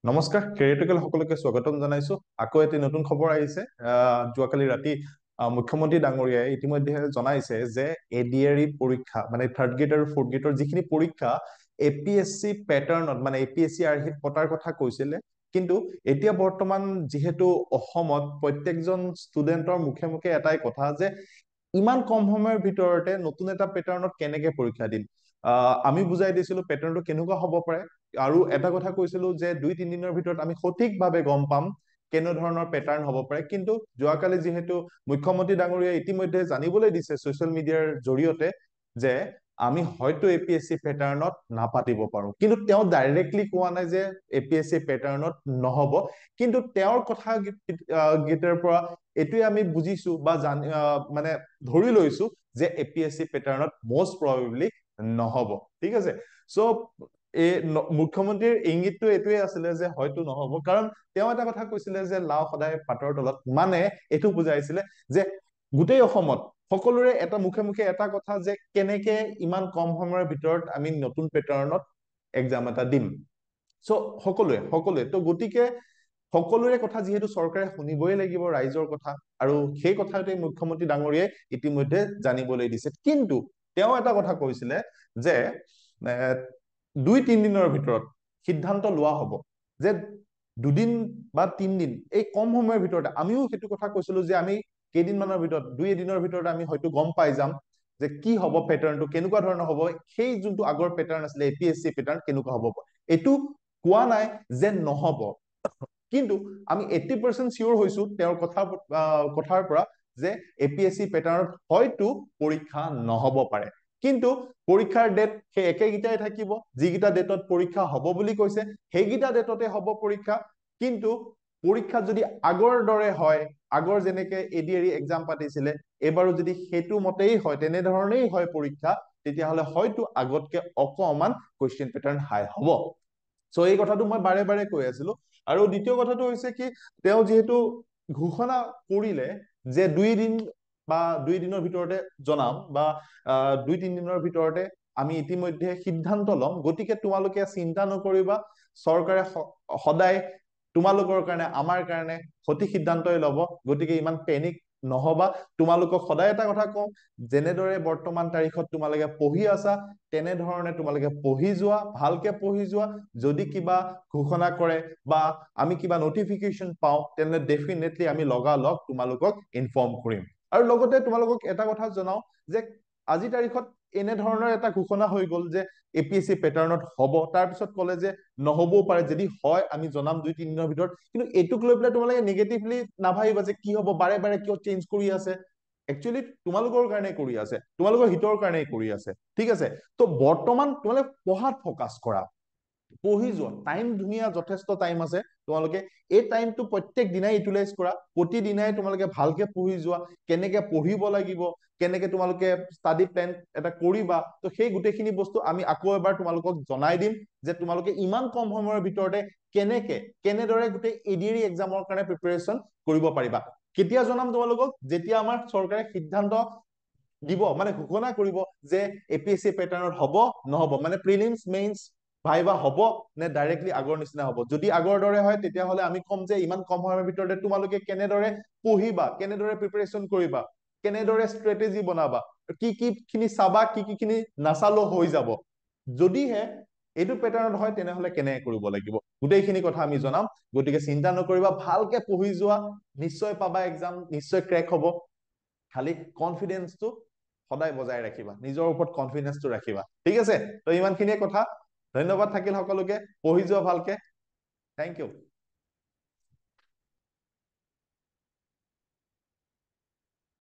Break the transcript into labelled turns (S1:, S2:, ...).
S1: নমস্কাৰ কেৰিয়াৰটিকেল সকলোকে স্বাগতম জনাইছো আকৌ এটি নতুন খবৰ আহিছে যোৱাকালি ৰাতি মুখ্যমন্ত্ৰী ডাঙৰীয়াই ইতিমধ্যে জনাইছে যে এডিআৰই পৰীক্ষা মানে থাৰ্ড গ্ৰেড আৰু ফৰ্থ গ্ৰেডৰ যিখিনি পৰীক্ষা এপিএসসি প্যাটাৰ্ণত মানে এপিএসসি আৰ্হিত পতাৰ কথা কৈছিলে কিন্তু এতিয়া বৰ্তমান যিহেতু অসমত প্ৰত্যেকজন ষ্টুডেন্টৰ মুখে মুখে এটাই কথা যে ইমান কম সময়ৰ ভিতৰতে নতুন এটা প্যাটাৰ্ণত কেনেকে পৰীক্ষা দিম আমি বুজাই দিছিলো প্যাটাৰ্ণটো কেনেকুৱা হ'ব পাৰে আৰু এটা কথা কৈছিলো যে 2-3 দিনৰ ভিতৰত আমি সঠিকভাৱে গম পাম কেনে ধৰণৰ প্যাটাৰ্ণ হ'ব পাৰে কিন্তু যোৱাকালি যিহেতু মুখ্যমন্ত্ৰী ডাঙৰীয়াই ইতিমধ্যে জানিবলৈ দিছে ছ'চিয়েল মিডিয়াৰ জৰিয়তে যে আমি হয়তো এপিএসসি প্যাটাৰ্ণত নাপাতিব পাৰো কিন্তু তেওঁ ডাইৰেক্টলি কোৱা নাই যে এপিএসসি প্যাটাৰ্ণত নহব কিন্তু তেওঁৰ কথা গীতৰ পৰা এটোৱে আমি বুজিছো বা মানে ধৰি লৈছো যে এপিএসসি প্যাটাৰ্ণত মোষ্ট প্ৰবাবলি নহব ঠিক আছে সো এই মুখ্যমন্ত্ৰীৰ ইংগিতটো এইটোৱে আছিলে যে হয়তো নহব কাৰণ তেওঁ এটা কথা কৈছিলে যে লাও সদায় পাতৰ তলত মানে এইটো বুজাইছিলে যে গোটেই অসমত সকলোৰে এটা মুখে মুখে এটা কথা যে কেনেকে ইমান কম সময়ৰ ভিতৰত আমি নতুন প্যাটাৰ্ণত এক্সাম এটা দিম সো সকলোৱে তো গতিকে সকলোৰে কথা যিহেতু চৰকাৰে শুনিবই লাগিব ৰাইজৰ কথা আৰু সেই কথাটোৱে মুখ্যমন্ত্ৰী ডাঙৰীয়াই ইতিমধ্যে জানিবলৈ দিছে কিন্তু তেওঁ এটা কথা কৈছিলে যে 2-3 দিনৰ ভিতৰত সিদ্ধান্ত লোৱা হ'ব যে 2 দিন বা 3 দিন এই কম সময়ৰ ভিতৰতে আমিও সেইটো কথা কৈছিলো যে আমি কেইদিনমানৰ ভিতৰত 2-এদিনৰ ভিতৰত আমি হয়তো গম পাই যাম যে কি হ'ব প্যাটাৰ্ণটো কেনেকুৱা ধৰণৰ হ'ব সেই যোনটো আগৰ প্যাটাৰ্ণ আছিলে এপিএসসি প্যাটাৰ্ণ কেনেকুৱা হ'ব এইটো কোৱা নাই যে নহব কিন্তু আমি 80% চিয়ৰ হৈছো তেওঁৰ কথাৰ পৰা যে এপিএসসি প্যাটাৰ্ণত হয়তো পৰীক্ষা নহব পাৰে কিন্তু পৰীক্ষাৰ ডেট সেই একেগিটাই থাকিব যিগিটা ডেটত পৰীক্ষা হ'ব বুলি কৈছে সেইগিটা ডেটতে হ'ব পৰীক্ষা কিন্তু পৰীক্ষা যদি আগৰ দৰে হয় আগৰ যেনেকে এডিআৰই এক্সাম পাতিছিলে এবাৰো যদি সেইটো মতেই হয় তেনে ধৰণেই হয় পৰীক্ষা তেতিয়াহলে হয়তো আগতকে অকমান কোৱেশ্চন প্যাটাৰ্ণ হাই হ'ব সো এই কথাটো মই বাৰে বাৰে কৈ আছিলো আৰু দ্বিতীয় কথাটো হৈছে কি তেওঁ যিহেতু ঘোষণা কৰিলে যে 2 দিন বা 2 দিনৰ ভিতৰতে জনাম বা 2-3 দিনৰ ভিতৰতে আমি ইতিমধ্যে সিদ্ধান্ত ল'ম গতিকে তোমালোকে চিন্তা নকৰিবা চৰকাৰে সদায় তোমালোকৰ কাৰণে আমাৰ কাৰণে সঠিক সিদ্ধান্তই ল'ব গতিকে ইমান পেনিক নহবা তোমালোকক সদায় এটা কথা কওঁ যেনেদৰে বৰ্তমান তাৰিখত তোমালোকে পঢ়ি আছা তেনেধৰণে তোমালোকে পঢ়ি যোৱা ভালকে পঢ়ি যোৱা যদি কিবা ঘোষণা কৰে বা আমি কিবা নটিফিকেশন পাওঁ তেনে ডেফিনেটলি আমি লগালগ তোমালোকক ইনফৰ্ম কৰিম আৰু লগতে তোমালোকক এটা কথা জনাও যে আজি তাৰিখত এনে ধৰণৰ এটা ঘোষণা হৈ গল যে এপিএসসি প্যাটাৰ্ণত হ'ব তাৰ পিছত ক'লে যে নহবও পাৰে যদি হয় আমি জনাম 2-3 দিনৰ ভিতৰত কিন্তু এইটোক লৈ পেলাই তোমালোকে নেগেটিভলি নাভাবিবা যে কি হ'ব বাৰে বাৰে কিয় চেঞ্জ কৰি আছে একচুয়ালি তোমালোকৰ কাৰণে কৰি আছে তোমালোকৰ হিতৰ কাৰণে কৰি আছে ঠিক আছে তো বৰ্তমান তোমালোকে পঢ়াত ফোকাস কৰা পঢ়ি যোৱা টাইম ধুনীয়া যথেষ্ট টাইম আছে তোমালোকে এই টাইমটো প্ৰত্যেক দিনাই ইউটিলাইজ কৰা প্ৰতিদিনাই তোমালোকে ভালকে পঢ়ি যোৱা কেনেকে পঢ়িব লাগিব কেনেকে তোমালোকে ষ্টাডি প্লেন এটা কৰিবা তো সেই গোটেইখিনি বস্তু আমি আকৌ এবাৰ তোমালোকক জনাই দিম যে তোমালোকে ইমান কম সময়ৰ ভিতৰতে কেনেদৰে গোটেই এডিআৰই এক্সামৰ কাৰণে প্ৰিপাৰেচন কৰিব পাৰিবা কেতিয়া জনাম তোমালোকক যেতিয়া আমাৰ চৰকাৰে সিদ্ধান্ত দিব মানে ঘোষণা কৰিব যে এপিএসসি প্যাটাৰ্ণত হ'ব নহব মানে প্ৰিলিমছ মেইনছ ভাইবা হ'ব নে ডাইৰেক্টলি আগৰ নিচিনা হ'ব যদি আগৰ দৰে হয় তেতিয়াহলে আমি কম যে ইমান কম সময়ৰ ভিতৰতে তোমালোকে কেনেদৰে পঢ়িবা কেনেদৰে প্ৰিপাৰেচন কৰিবা কেনেদৰে ষ্ট্ৰেটেজি বনাবা কি খিনি চাবা কি খিনি নাচালো হৈ যাব যদিহে এইটো প্যাটাৰ্ণত হয় তেনেহলে কেনেকৈ কৰিব লাগিব গোটেইখিনি কথা আমি জনাম গতিকে চিন্তা নকৰিবা ভালকে পঢ়ি যোৱা নিশ্চয় পাবা এক্সাম নিশ্চয় ক্ৰেক হ'ব খালি কনফিডেন্সটো সদায় বজাই ৰাখিবা নিজৰ ওপৰত কনফিডেন্সটো ৰাখিবা ঠিক আছে তো ইমানখিনিয়ে কথা ধন্যবাদ থাকিল সকলোকে পঢ়ি যোৱা ভালকে থ্যাংক ইউ